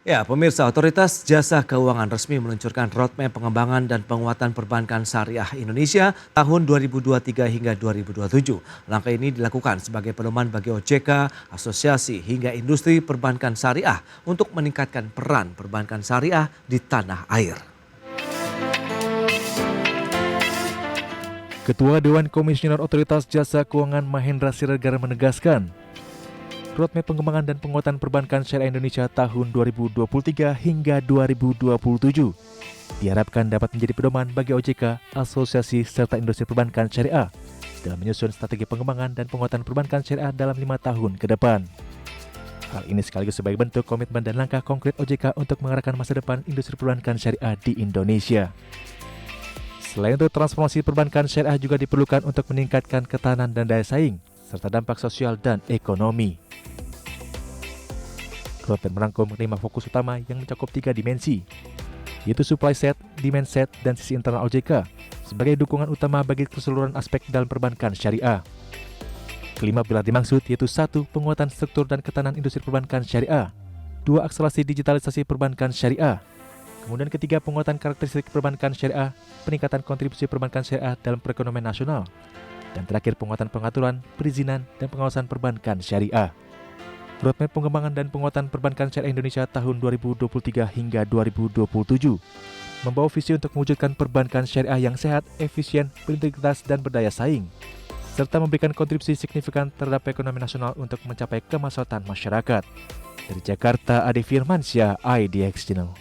Ya, pemirsa, Otoritas Jasa Keuangan resmi meluncurkan roadmap pengembangan dan penguatan perbankan syariah Indonesia tahun 2023 hingga 2027. Langkah ini dilakukan sebagai pedoman bagi OJK, asosiasi hingga industri perbankan syariah untuk meningkatkan peran perbankan syariah di tanah air. Ketua Dewan Komisioner Otoritas Jasa Keuangan Mahendra Siregar menegaskan, roadmap pengembangan dan penguatan perbankan syariah Indonesia tahun 2023 hingga 2027 diharapkan dapat menjadi pedoman bagi OJK, asosiasi serta industri perbankan syariah dalam menyusun strategi pengembangan dan penguatan perbankan syariah dalam 5 tahun ke depan. Hal ini sekaligus sebagai bentuk komitmen dan langkah konkret OJK untuk mengarahkan masa depan industri perbankan syariah di Indonesia. Selain itu, transformasi perbankan syariah juga diperlukan untuk meningkatkan ketahanan dan daya saing, serta dampak sosial dan ekonomi. Roadmap merangkum 5 fokus utama yang mencakup 3 dimensi, yaitu supply set, demand set, dan sisi internal OJK, sebagai dukungan utama bagi keseluruhan aspek dalam perbankan syariah. Kelima pilar dimaksud yaitu 1. Penguatan struktur dan ketahanan industri perbankan syariah, 2. Akselerasi digitalisasi perbankan syariah, kemudian ketiga, penguatan karakteristik perbankan syariah, peningkatan kontribusi perbankan syariah dalam perekonomian nasional, dan terakhir penguatan pengaturan, perizinan, dan pengawasan perbankan syariah. Roadmap pengembangan dan penguatan perbankan syariah Indonesia tahun 2023 hingga 2027 membawa visi untuk mewujudkan perbankan syariah yang sehat, efisien, berintegritas, dan berdaya saing, serta memberikan kontribusi signifikan terhadap ekonomi nasional untuk mencapai kemaslahatan masyarakat. Dari Jakarta, Ade Firmansyah, IDX Channel.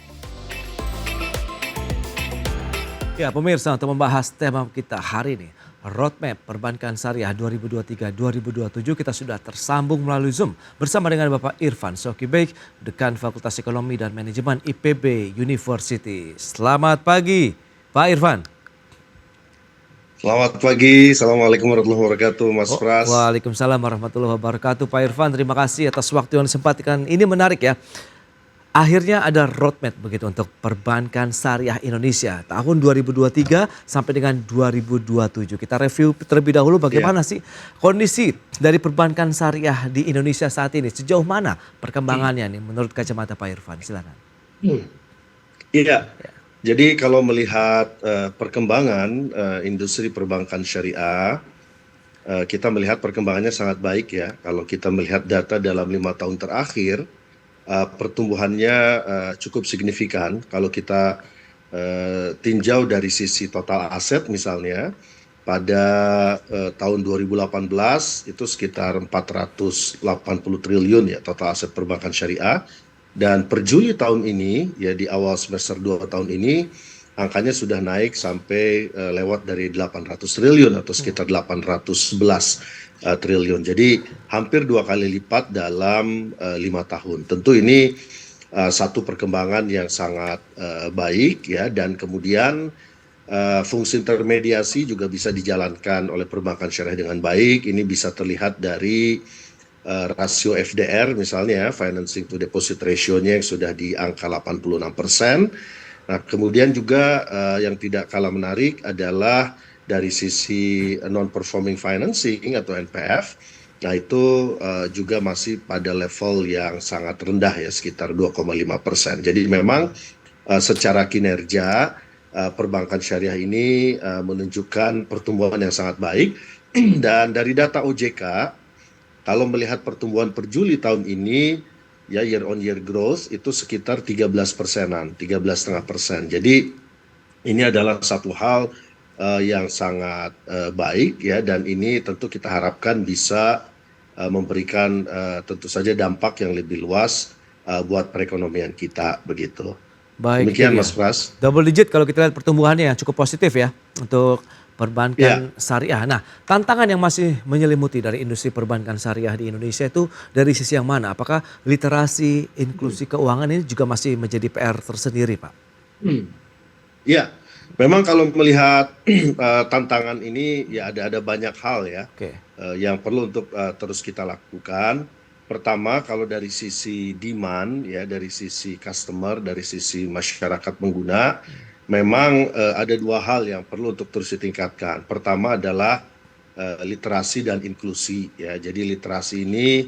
Ya, pemirsa, untuk membahas tema kita hari ini, Roadmap Perbankan Syariah 2023-2027, kita sudah tersambung melalui Zoom bersama dengan Bapak Irfan Sokibaik, Dekan Fakultas Ekonomi dan Manajemen IPB University. Selamat pagi, Pak Irfan. Selamat pagi, Assalamualaikum warahmatullahi wabarakatuh, Mas Pras. Waalaikumsalam warahmatullahi wabarakatuh, Pak Irfan. Terima kasih atas waktu yang disempatkan. Ini menarik ya. Akhirnya ada roadmap begitu untuk perbankan syariah Indonesia tahun 2023 sampai dengan 2027. Kita review terlebih dahulu bagaimana sih kondisi dari perbankan syariah di Indonesia saat ini. Sejauh mana perkembangannya nih menurut kacamata Pak Irfan? Silakan. Iya, jadi kalau melihat perkembangan industri perbankan syariah, kita melihat perkembangannya sangat baik ya. Kalau kita melihat data dalam 5 tahun terakhir, pertumbuhannya cukup signifikan. Kalau kita tinjau dari sisi total aset misalnya, pada tahun 2018 itu sekitar 480 triliun ya total aset perbankan syariah. Dan per Juli tahun ini, ya di awal semester 2 tahun ini, angkanya sudah naik sampai lewat dari 800 triliun atau sekitar 811 triliun. Jadi hampir 2 kali lipat dalam 5 tahun. Tentu ini satu perkembangan yang sangat baik ya, dan kemudian fungsi intermediasi juga bisa dijalankan oleh perbankan syariah dengan baik. Ini bisa terlihat dari rasio FDR misalnya, financing to deposit ratio-nya yang sudah di angka 86%. Nah, kemudian juga yang tidak kalah menarik adalah dari sisi non-performing financing atau NPF. Nah, itu juga masih pada level yang sangat rendah ya, sekitar 2,5%. Jadi memang secara kinerja perbankan syariah ini menunjukkan pertumbuhan yang sangat baik. Dan dari data OJK, kalau melihat pertumbuhan per Juli tahun ini, ya year on year growth itu sekitar 13%-an, 13,5%. Jadi ini adalah satu hal yang sangat baik ya, dan ini tentu kita harapkan bisa memberikan tentu saja dampak yang lebih luas buat perekonomian kita begitu. Baik, demikian Mas Pras. Double digit kalau kita lihat pertumbuhannya yang cukup positif ya untuk perbankan syariah. Nah, tantangan yang masih menyelimuti dari industri perbankan syariah di Indonesia itu dari sisi yang mana? Apakah literasi inklusi keuangan ini juga masih menjadi PR tersendiri, Pak? Ya, memang kalau melihat tantangan ini ya ada banyak hal ya yang perlu untuk terus kita lakukan. Pertama, kalau dari sisi demand ya, dari sisi customer, dari sisi masyarakat pengguna, memang ada 2 hal yang perlu untuk terus ditingkatkan. Pertama adalah literasi dan inklusi ya. Jadi literasi ini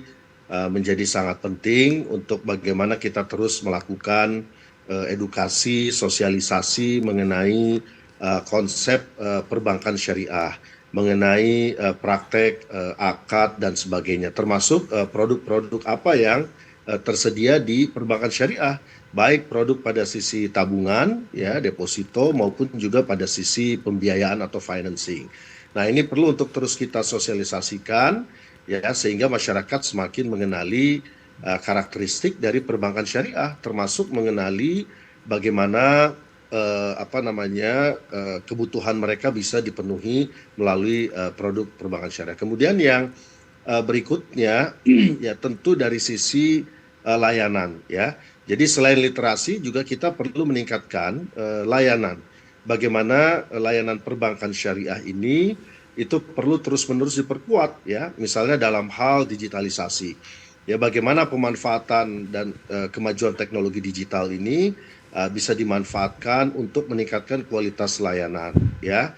menjadi sangat penting untuk bagaimana kita terus melakukan edukasi, sosialisasi mengenai konsep perbankan syariah, mengenai praktek akad dan sebagainya, termasuk produk-produk apa yang tersedia di perbankan syariah, baik produk pada sisi tabungan, ya deposito, maupun juga pada sisi pembiayaan atau financing. Nah, ini perlu untuk terus kita sosialisasikan, ya, sehingga masyarakat semakin mengenali karakteristik dari perbankan syariah, termasuk mengenali bagaimana kebutuhan mereka bisa dipenuhi melalui produk perbankan syariah. Kemudian yang berikutnya ya tentu dari sisi layanan, ya. Jadi selain literasi juga kita perlu meningkatkan layanan. Bagaimana layanan perbankan syariah ini itu perlu terus-menerus diperkuat, ya. Misalnya dalam hal digitalisasi. Ya, bagaimana pemanfaatan dan kemajuan teknologi digital ini bisa dimanfaatkan untuk meningkatkan kualitas layanan, ya.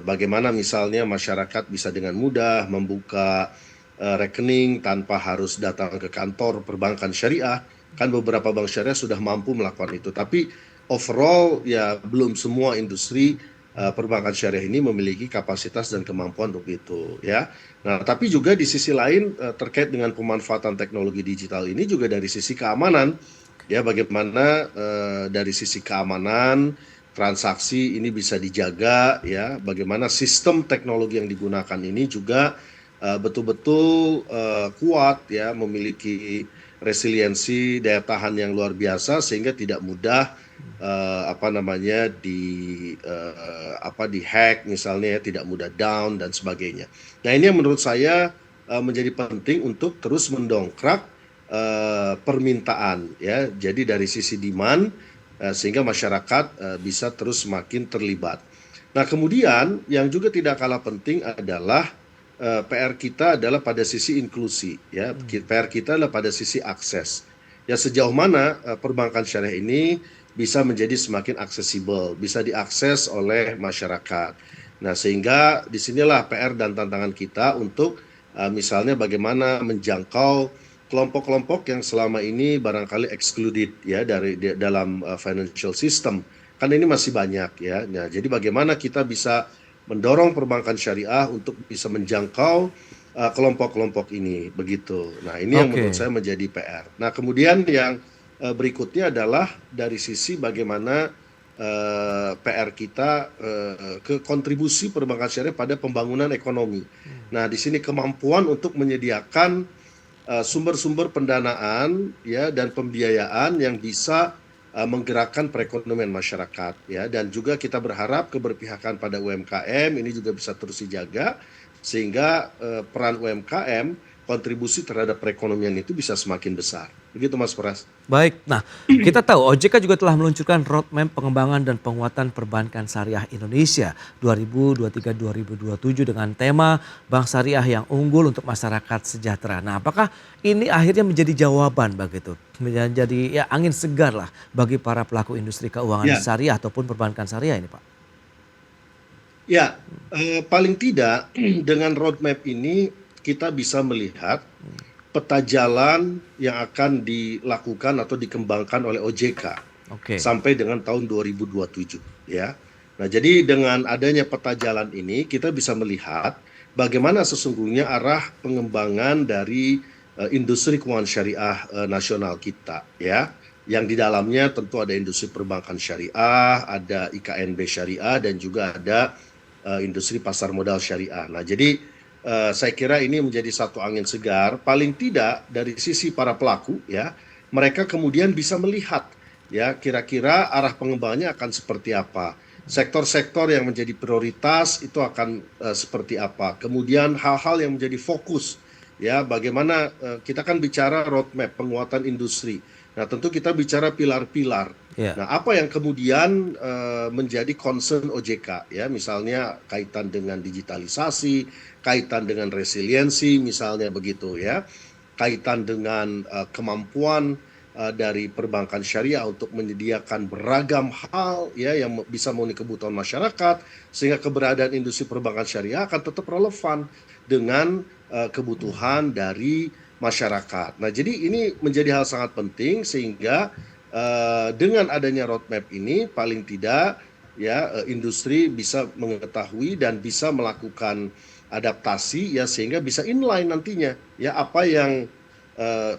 Bagaimana misalnya masyarakat bisa dengan mudah membuka rekening tanpa harus datang ke kantor perbankan syariah. Kan beberapa bank syariah sudah mampu melakukan itu, tapi overall ya belum semua industri perbankan syariah ini memiliki kapasitas dan kemampuan untuk itu, ya. Nah, tapi juga di sisi lain terkait dengan pemanfaatan teknologi digital ini juga dari sisi keamanan, ya, bagaimana dari sisi keamanan transaksi ini bisa dijaga, ya, bagaimana sistem teknologi yang digunakan ini juga betul-betul kuat, ya, memiliki resiliensi, daya tahan yang luar biasa sehingga tidak mudah dihack misalnya, ya, tidak mudah down dan sebagainya. Nah, ini yang menurut saya menjadi penting untuk terus mendongkrak permintaan, ya. Jadi dari sisi demand sehingga masyarakat bisa terus semakin terlibat. Nah, kemudian yang juga tidak kalah penting adalah PR kita adalah pada sisi inklusi, ya. PR kita adalah pada sisi akses. Ya, sejauh mana perbankan syariah ini bisa menjadi semakin aksesibel, bisa diakses oleh masyarakat. Nah, sehingga disinilah PR dan tantangan kita untuk misalnya bagaimana menjangkau kelompok-kelompok yang selama ini barangkali excluded, ya, dalam financial system. Kan ini masih banyak, ya. Nah, jadi bagaimana kita bisa mendorong perbankan syariah untuk bisa menjangkau kelompok-kelompok ini, begitu. Nah, ini yang menurut saya menjadi PR. Nah, kemudian yang berikutnya adalah dari sisi bagaimana PR kita ke kontribusi perbankan syariah pada pembangunan ekonomi. Nah, di sini kemampuan untuk menyediakan sumber-sumber pendanaan, ya, dan pembiayaan yang bisa menggerakkan perekonomian masyarakat, ya, dan juga kita berharap keberpihakan pada UMKM ini juga bisa terus dijaga sehingga peran UMKM kontribusi terhadap perekonomian itu bisa semakin besar. Begitu, Mas Pras. Baik, nah kita tahu OJK juga telah meluncurkan roadmap pengembangan dan penguatan perbankan syariah Indonesia 2023-2027 dengan tema Bank Syariah yang unggul untuk masyarakat sejahtera. Nah, apakah ini akhirnya menjadi jawaban begitu, menjadi ya angin segar lah bagi para pelaku industri keuangan syariah ataupun perbankan syariah ini, Pak? Ya, paling tidak dengan roadmap ini kita bisa melihat peta jalan yang akan dilakukan atau dikembangkan oleh OJK sampai dengan tahun 2027, ya. Nah, jadi dengan adanya peta jalan ini kita bisa melihat bagaimana sesungguhnya arah pengembangan dari industri keuangan syariah nasional kita, ya. Yang di dalamnya tentu ada industri perbankan syariah, ada IKNB syariah, dan juga ada industri pasar modal syariah. Nah, jadi saya kira ini menjadi satu angin segar, paling tidak dari sisi para pelaku, ya, mereka kemudian bisa melihat, ya, kira-kira arah pengembangannya akan seperti apa, sektor-sektor yang menjadi prioritas itu akan seperti apa, kemudian hal-hal yang menjadi fokus, ya, bagaimana kita kan bicara roadmap penguatan industri. Nah, tentu kita bicara pilar-pilar. Nah, apa yang kemudian menjadi concern OJK, ya, misalnya kaitan dengan digitalisasi, kaitan dengan resiliensi, misalnya begitu, ya, kaitan dengan kemampuan dari perbankan syariah untuk menyediakan beragam hal, ya, yang bisa memenuhi kebutuhan masyarakat, sehingga keberadaan industri perbankan syariah akan tetap relevan dengan kebutuhan dari masyarakat. Nah, jadi ini menjadi hal sangat penting sehingga dengan adanya roadmap ini paling tidak ya industri bisa mengetahui dan bisa melakukan adaptasi ya sehingga bisa inline nantinya ya apa yang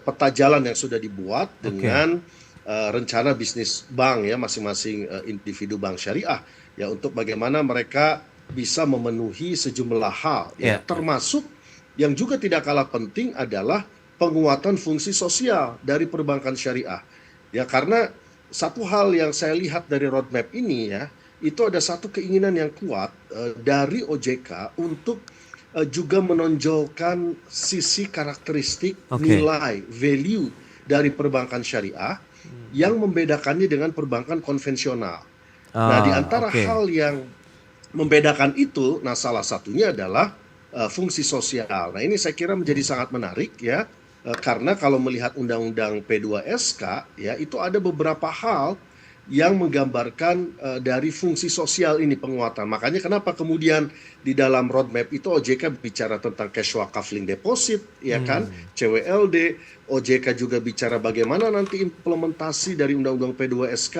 peta jalan yang sudah dibuat Oke. dengan rencana bisnis bank ya masing-masing individu bank syariah ya untuk bagaimana mereka bisa memenuhi sejumlah hal ya Ya. termasuk yang juga tidak kalah penting adalah penguatan fungsi sosial dari perbankan syariah. Ya karena satu hal yang saya lihat dari roadmap ini ya, itu ada satu keinginan yang kuat dari OJK untuk juga menonjolkan sisi karakteristik Oke. nilai value dari perbankan syariah yang membedakannya dengan perbankan konvensional. Nah, di antara Oke. hal yang membedakan itu, nah salah satunya adalah fungsi sosial. Nah, ini saya kira menjadi sangat menarik ya, karena kalau melihat Undang-Undang P2SK ya, itu ada beberapa hal yang menggambarkan dari fungsi sosial ini penguatan. Makanya kenapa kemudian di dalam roadmap itu OJK bicara tentang cash coupling deposit, ya kan, CWLD, OJK juga bicara bagaimana nanti implementasi dari Undang-Undang P2SK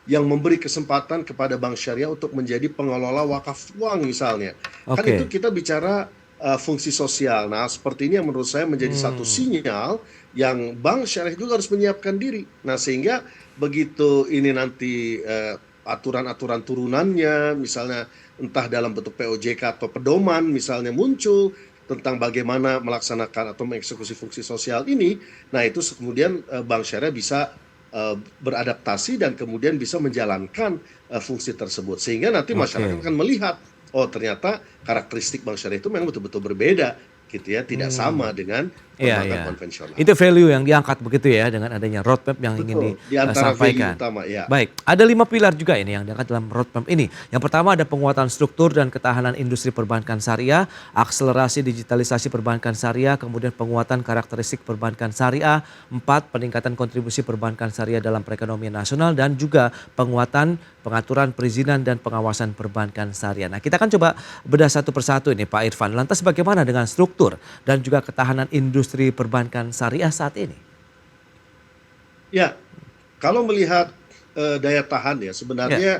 yang memberi kesempatan kepada bank syariah untuk menjadi pengelola wakaf uang misalnya. Kan Oke. itu kita bicara fungsi sosial. Nah, seperti ini yang menurut saya menjadi satu sinyal yang bank syariah juga harus menyiapkan diri. Nah, sehingga begitu ini nanti aturan-aturan turunannya, misalnya entah dalam bentuk POJK atau pedoman misalnya muncul tentang bagaimana melaksanakan atau mengeksekusi fungsi sosial ini, nah itu kemudian bank syariah bisa beradaptasi dan kemudian bisa menjalankan fungsi tersebut. Sehingga nanti masyarakat Oke. akan melihat, oh ternyata karakteristik bank syariah itu memang betul-betul berbeda, gitu ya, tidak sama dengan Iya, perbankan iya. konvensional. Itu value yang diangkat begitu ya dengan adanya roadmap yang ingin Betul, di antara value disampaikan. utama ya. Baik, ada 5 pilar juga ini yang diangkat dalam roadmap ini. Yang pertama ada penguatan struktur dan ketahanan industri perbankan syariah, akselerasi digitalisasi perbankan syariah, kemudian penguatan karakteristik perbankan syariah, 4 peningkatan kontribusi perbankan syariah dalam perekonomian nasional dan juga penguatan pengaturan perizinan dan pengawasan perbankan syariah. Nah, kita akan coba bedah satu persatu ini Pak Irfan. Lantas bagaimana dengan struktur dan juga ketahanan industri perbankan syariah saat ini? Ya, kalau melihat daya tahan ya, Ya. sebenarnya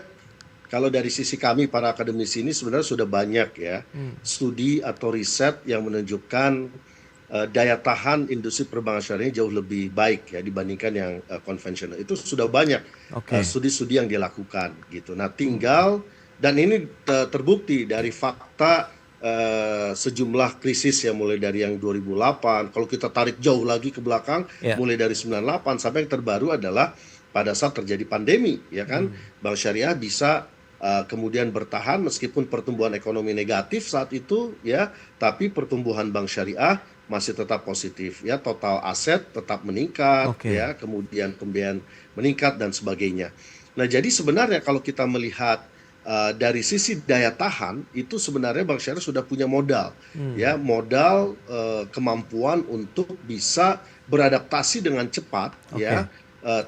kalau dari sisi kami para akademisi ini sebenarnya sudah banyak ya studi atau riset yang menunjukkan daya tahan industri perbankan syariah jauh lebih baik ya dibandingkan yang konvensional. Itu sudah banyak Oke. studi-studi yang dilakukan gitu. Nah, tinggal dan ini terbukti dari fakta sejumlah krisis ya mulai dari yang 2008, kalau kita tarik jauh lagi ke belakang Ya. mulai dari 98 sampai yang terbaru adalah pada saat terjadi pandemi ya kan bank syariah bisa kemudian bertahan meskipun pertumbuhan ekonomi negatif saat itu ya, tapi pertumbuhan bank syariah masih tetap positif ya, total aset tetap meningkat Oke. ya, kemudian pembiayaan meningkat dan sebagainya. Nah, jadi sebenarnya kalau kita melihat dari sisi daya tahan itu sebenarnya bank syariah sudah punya modal ya, modal kemampuan untuk bisa beradaptasi dengan cepat ya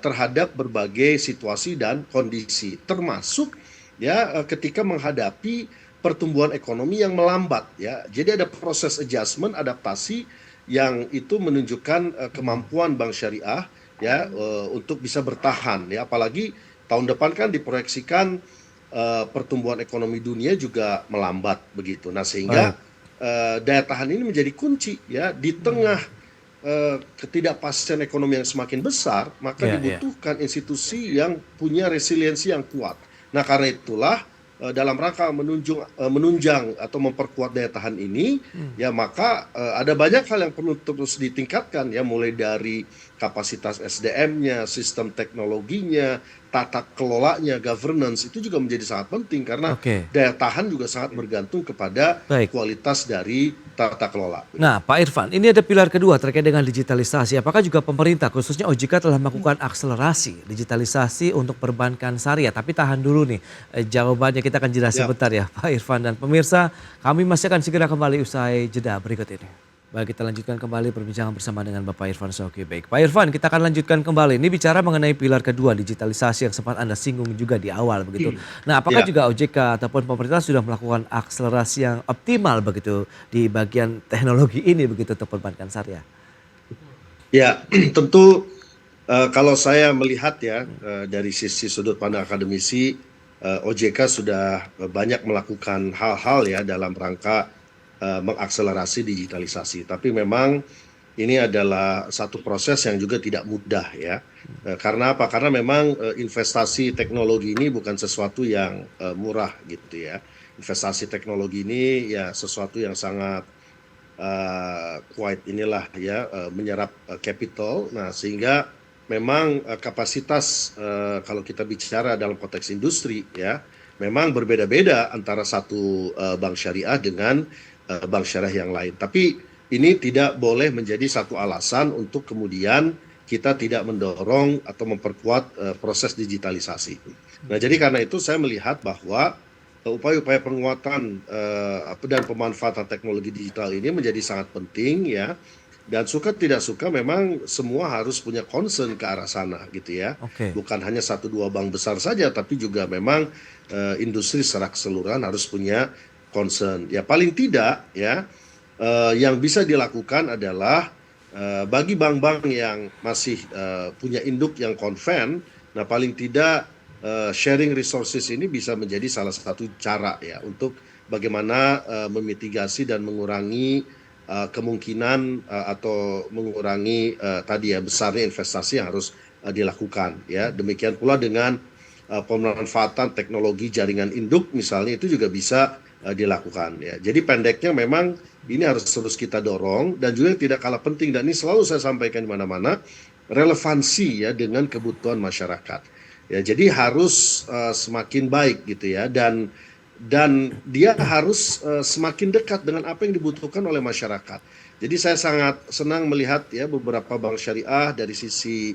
terhadap berbagai situasi dan kondisi, termasuk ya ketika menghadapi pertumbuhan ekonomi yang melambat ya. Jadi ada proses adjustment, adaptasi yang itu menunjukkan kemampuan bank syariah ya untuk bisa bertahan ya, apalagi tahun depan kan diproyeksikan pertumbuhan ekonomi dunia juga melambat begitu. Nah, sehingga daya tahan ini menjadi kunci ya di tengah ketidakpastian ekonomi yang semakin besar, maka Ya, ya. dibutuhkan institusi yang punya resiliensi yang kuat. Nah, karena itulah dalam rangka menunjang atau memperkuat daya tahan ini ya, maka ada banyak hal yang perlu terus ditingkatkan ya, mulai dari kapasitas SDM-nya, sistem teknologinya, tata kelolanya, governance itu juga menjadi sangat penting karena Oke. daya tahan juga sangat bergantung kepada Baik. kualitas dari tata kelola. Nah, Pak Irfan, ini ada pilar kedua terkait dengan digitalisasi. Apakah juga pemerintah, khususnya OJK, telah melakukan akselerasi digitalisasi untuk perbankan syariah? Tapi tahan dulu nih, jawabannya kita akan jeda Ya. sebentar ya, Pak Irfan dan pemirsa. Kami masih akan segera kembali usai jeda berikut ini. Baik, kita lanjutkan kembali perbincangan bersama dengan Bapak Irfan Shauqi. Baik, Pak Irfan, kita akan lanjutkan kembali. Ini bicara mengenai pilar kedua, digitalisasi yang sempat Anda singgung juga di awal begitu. Nah, apakah Ya. juga OJK ataupun pemerintah sudah melakukan akselerasi yang optimal begitu di bagian teknologi ini begitu untuk perbankan syariah? Ya, tentu kalau saya melihat ya dari sisi sudut pandang akademisi, OJK sudah banyak melakukan hal-hal ya dalam rangka mengakselerasi digitalisasi. Tapi memang ini adalah satu proses yang juga tidak mudah ya. Karena apa? Karena memang investasi teknologi ini bukan sesuatu yang murah gitu ya. Investasi teknologi ini ya sesuatu yang sangat quite inilah ya menyerap capital. Nah, sehingga memang kapasitas kalau kita bicara dalam konteks industri ya memang berbeda-beda antara satu bank syariah dengan bank syariah yang lain. Tapi ini tidak boleh menjadi satu alasan untuk kemudian kita tidak mendorong atau memperkuat proses digitalisasi. Nah, jadi karena itu saya melihat bahwa upaya-upaya penguatan dan pemanfaatan teknologi digital ini menjadi sangat penting ya. Dan suka tidak suka memang semua harus punya concern ke arah sana gitu ya. Oke. Bukan hanya satu dua bank besar saja, tapi juga memang industri secara keseluruhan harus punya concern. Ya paling tidak ya yang bisa dilakukan adalah bagi bank-bank yang masih punya induk yang konven, nah paling tidak sharing resources ini bisa menjadi salah satu cara ya untuk bagaimana memitigasi dan mengurangi kemungkinan atau mengurangi tadi ya besarnya investasi yang harus dilakukan ya. Demikian pula dengan pemanfaatan teknologi jaringan induk misalnya itu juga bisa dilakukan ya. Jadi pendeknya memang ini harus terus kita dorong dan juga yang tidak kalah penting dan ini selalu saya sampaikan di mana-mana relevansi ya dengan kebutuhan masyarakat. Ya, jadi harus semakin baik gitu ya dan dia harus semakin dekat dengan apa yang dibutuhkan oleh masyarakat. Jadi saya sangat senang melihat ya beberapa bank syariah dari sisi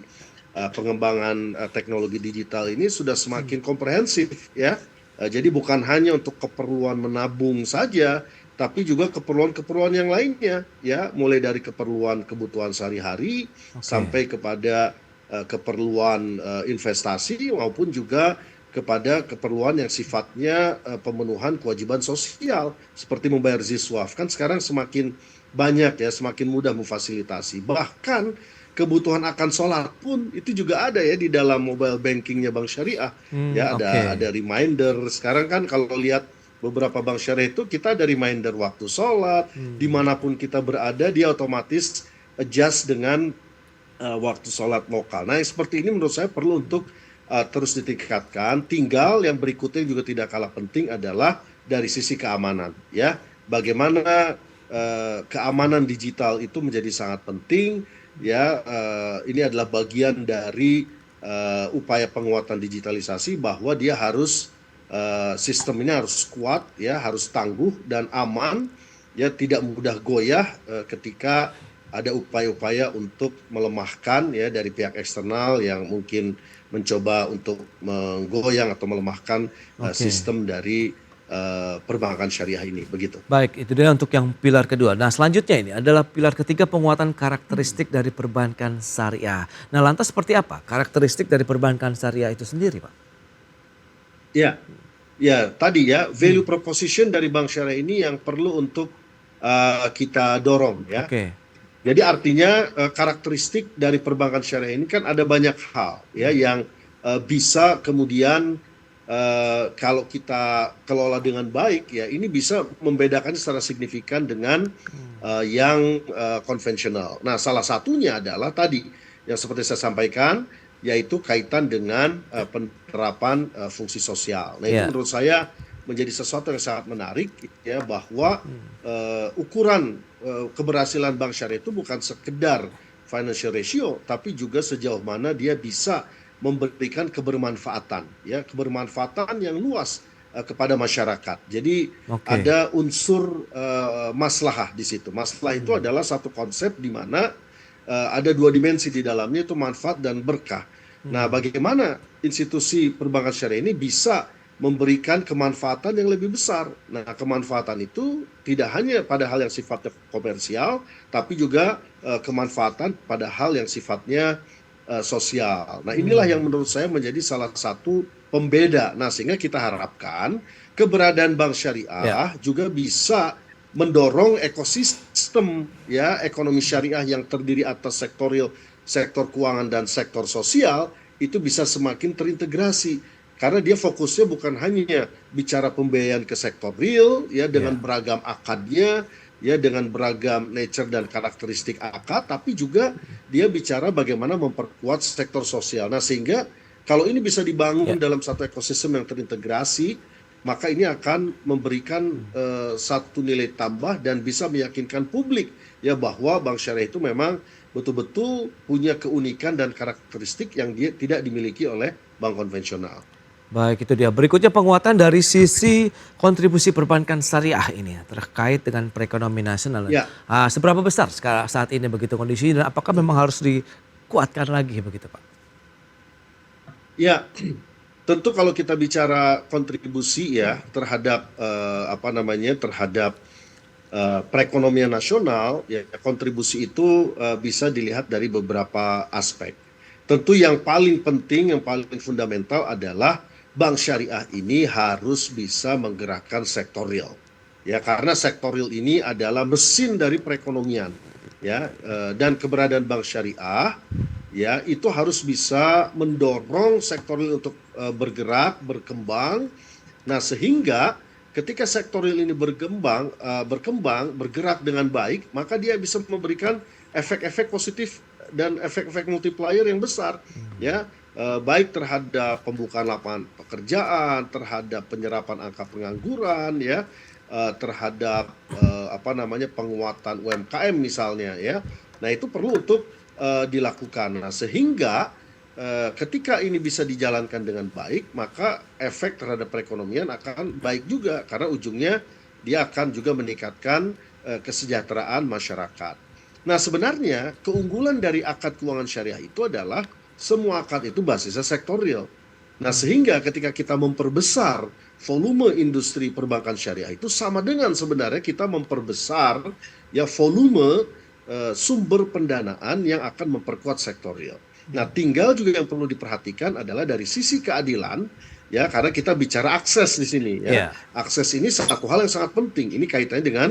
pengembangan teknologi digital ini sudah semakin komprehensif ya. Jadi bukan hanya untuk keperluan menabung saja, tapi juga keperluan-keperluan yang lainnya ya, mulai dari keperluan kebutuhan sehari-hari sampai kepada keperluan investasi maupun juga kepada keperluan yang sifatnya pemenuhan kewajiban sosial seperti membayar ziswaf. Kan sekarang semakin banyak ya, semakin mudah memfasilitasi. Bahkan kebutuhan akan sholat pun itu juga ada ya di dalam mobile bankingnya Bank Syariah. Ya ada reminder. Sekarang kan kalau lihat beberapa bank syariah itu kita ada reminder waktu sholat, dimanapun kita berada dia otomatis adjust dengan waktu sholat lokal. Nah, seperti ini menurut saya perlu untuk terus ditingkatkan. Tinggal yang berikutnya juga tidak kalah penting adalah dari sisi keamanan. Ya, bagaimana keamanan digital itu menjadi sangat penting. Ya, ini adalah bagian dari upaya penguatan digitalisasi bahwa dia harus sistem ini harus kuat, ya, harus tangguh dan aman, ya, tidak mudah goyah ketika ada upaya-upaya untuk melemahkan ya dari pihak eksternal yang mungkin mencoba untuk menggoyang atau melemahkan sistem dari perbankan syariah ini, begitu. Baik, itu dia untuk yang pilar kedua. Nah, selanjutnya ini adalah pilar ketiga, penguatan karakteristik dari perbankan syariah. Nah, lantas seperti apa karakteristik dari perbankan syariah itu sendiri, Pak? Ya, tadi ya value proposition dari bank syariah ini yang perlu untuk kita dorong ya. Jadi artinya karakteristik dari perbankan syariah ini kan ada banyak hal ya yang bisa kemudian kalau kita kelola dengan baik ya ini bisa membedakan secara signifikan dengan yang konvensional. Nah, salah satunya adalah tadi yang seperti saya sampaikan yaitu kaitan dengan penerapan fungsi sosial. Nah, itu menurut saya menjadi sesuatu yang sangat menarik ya bahwa ukuran keberhasilan bank syariah itu bukan sekedar financial ratio tapi juga sejauh mana dia bisa memberikan kebermanfaatan ya, kebermanfaatan yang luas kepada masyarakat. Jadi ada unsur maslahah di situ. Maslahah itu adalah satu konsep di mana ada dua dimensi di dalamnya, itu manfaat dan berkah. Nah, bagaimana institusi perbankan syariah ini bisa memberikan kemanfaatan yang lebih besar. Nah, kemanfaatan itu tidak hanya pada hal yang sifatnya komersial, tapi juga kemanfaatan pada hal yang sifatnya sosial. Nah, inilah yang menurut saya menjadi salah satu pembeda. Nah, sehingga kita harapkan keberadaan bank syariah juga bisa mendorong ekosistem ya ekonomi syariah yang terdiri atas sektor keuangan dan sektor sosial itu bisa semakin terintegrasi karena dia fokusnya bukan hanya bicara pembiayaan ke sektor real ya dengan beragam akadnya ya dengan beragam nature dan karakteristik akad tapi juga dia bicara bagaimana memperkuat sektor sosial. Nah, sehingga kalau ini bisa dibangun dalam satu ekosistem yang terintegrasi maka ini akan memberikan satu nilai tambah dan bisa meyakinkan publik ya bahwa bank syariah itu memang betul-betul punya keunikan dan karakteristik yang dia tidak dimiliki oleh bank konvensional. Baik, itu dia. Berikutnya penguatan dari sisi kontribusi perbankan syariah ini terkait dengan perekonomian nasional. Ya. Seberapa besar saat ini begitu kondisi dan apakah memang harus dikuatkan lagi begitu Pak? Ya. Tentu kalau kita bicara kontribusi ya terhadap terhadap perekonomian nasional ya kontribusi itu bisa dilihat dari beberapa aspek. Tentu yang paling penting yang paling fundamental adalah bank syariah ini harus bisa menggerakkan sektor real. Ya karena sektor real ini adalah mesin dari perekonomian ya dan keberadaan bank syariah ya itu harus bisa mendorong sektor real untuk bergerak, berkembang. Nah, sehingga ketika sektor real ini berkembang, bergerak dengan baik, maka dia bisa memberikan efek-efek positif dan efek-efek multiplier yang besar, ya, baik terhadap pembukaan lapangan pekerjaan, terhadap penyerapan angka pengangguran, ya, terhadap penguatan UMKM misalnya, ya. Nah, itu perlu untuk dilakukan. Nah, sehingga ketika ini bisa dijalankan dengan baik, maka efek terhadap perekonomian akan baik juga karena ujungnya dia akan juga meningkatkan kesejahteraan masyarakat. Nah, sebenarnya keunggulan dari akad keuangan syariah itu adalah semua akad itu basisnya sektorial. Nah, sehingga ketika kita memperbesar volume industri perbankan syariah itu sama dengan sebenarnya kita memperbesar ya volume sumber pendanaan yang akan memperkuat sektorial. Nah, tinggal juga yang perlu diperhatikan adalah dari sisi keadilan, ya, karena kita bicara akses di sini, ya. Akses ini satu hal yang sangat penting. Ini kaitannya dengan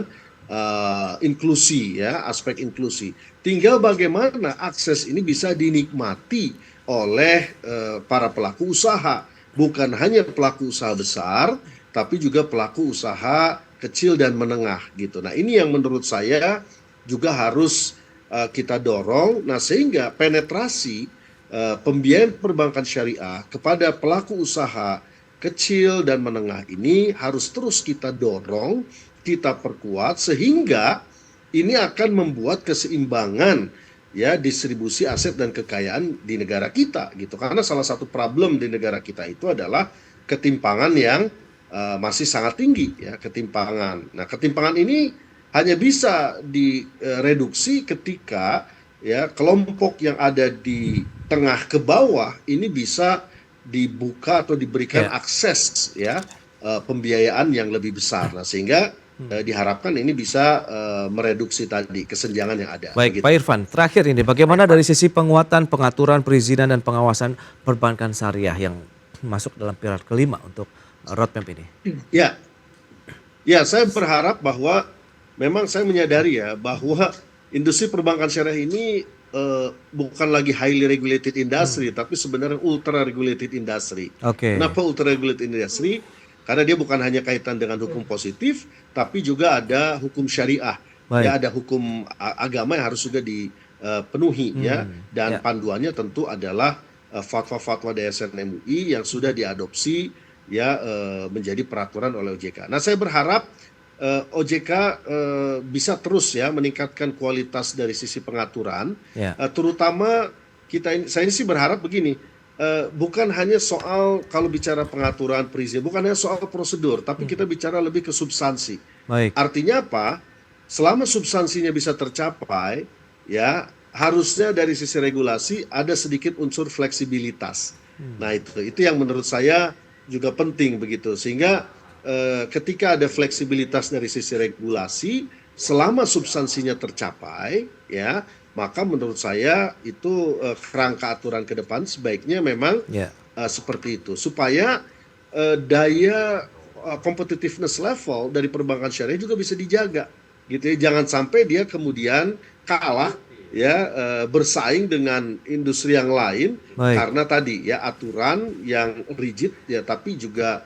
inklusi, ya, aspek inklusi. Tinggal bagaimana akses ini bisa dinikmati oleh para pelaku usaha, bukan hanya pelaku usaha besar, tapi juga pelaku usaha kecil dan menengah, gitu. Nah, ini yang menurut saya juga harus kita dorong, nah sehingga penetrasi pembiayaan perbankan syariah kepada pelaku usaha kecil dan menengah ini harus terus kita dorong, kita perkuat sehingga ini akan membuat keseimbangan ya distribusi aset dan kekayaan di negara kita gitu. Karena salah satu problem di negara kita itu adalah ketimpangan yang masih sangat tinggi ya, ketimpangan. Nah, ketimpangan ini hanya bisa direduksi ketika ya kelompok yang ada di tengah ke bawah ini bisa dibuka atau diberikan akses ya pembiayaan yang lebih besar. Nah, sehingga diharapkan ini bisa mereduksi tadi kesenjangan yang ada. Baik, begitu. Pak Irfan, terakhir ini bagaimana dari sisi penguatan, pengaturan, perizinan dan pengawasan perbankan syariah yang masuk dalam pilar kelima untuk roadmap ini? Ya, saya berharap bahwa memang saya menyadari ya bahwa industri perbankan syariah ini bukan lagi highly regulated industry, tapi sebenarnya ultra regulated industry. Kenapa ultra regulated industry? Karena dia bukan hanya kaitan dengan hukum positif, tapi juga ada hukum syariah. Ya, ada hukum agama yang harus juga dipenuhi ya. Dan panduannya tentu adalah fatwa-fatwa DSN MUI yang sudah diadopsi ya menjadi peraturan oleh OJK. Nah, saya berharap OJK bisa terus ya meningkatkan kualitas dari sisi pengaturan, terutama saya ini sih berharap begini, bukan hanya soal kalau bicara pengaturan perizinan, bukan hanya soal prosedur, tapi kita bicara lebih ke substansi. Artinya apa? Selama substansinya bisa tercapai, ya harusnya dari sisi regulasi ada sedikit unsur fleksibilitas. Nah, itu yang menurut saya juga penting begitu, sehingga ketika ada fleksibilitas dari sisi regulasi, selama substansinya tercapai, ya, maka menurut saya itu kerangka aturan ke depan sebaiknya memang seperti itu, supaya daya competitiveness level dari perbankan syariah juga bisa dijaga, gitu ya. Jangan sampai dia kemudian kalah ya, bersaing dengan industri yang lain. Baik. Karena tadi ya aturan yang rigid ya, tapi juga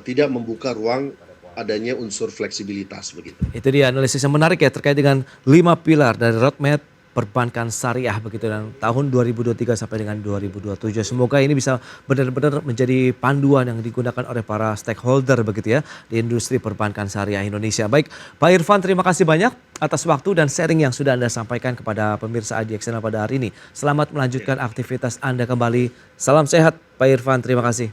tidak membuka ruang adanya unsur fleksibilitas begitu. Itu dia analisis yang menarik ya terkait dengan 5 pilar dari roadmap perbankan syariah begitu dan tahun 2023 sampai dengan 2027. Semoga ini bisa benar-benar menjadi panduan yang digunakan oleh para stakeholder begitu ya di industri perbankan syariah Indonesia. Baik, Pak Irfan, terima kasih banyak atas waktu dan sharing yang sudah Anda sampaikan kepada pemirsa IDX Channel pada hari ini. Selamat melanjutkan aktivitas Anda kembali. Salam sehat Pak Irfan, terima kasih.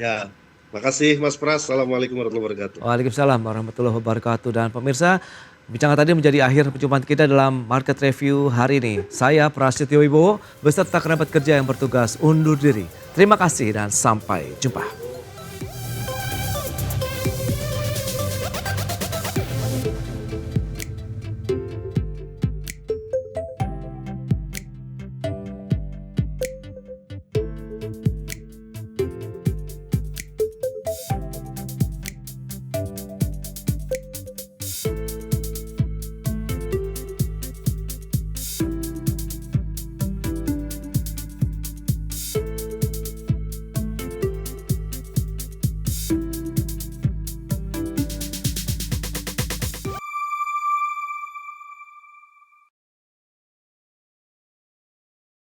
Ya, makasih Mas Pras. Assalamualaikum warahmatullahi wabarakatuh. Waalaikumsalam warahmatullahi wabarakatuh. Dan pemirsa, bincang tadi menjadi akhir perjumpaan kita dalam Market Review hari ini. Saya Prasetyo Wibowo beserta kerabat kerja yang bertugas undur diri. Terima kasih dan sampai jumpa.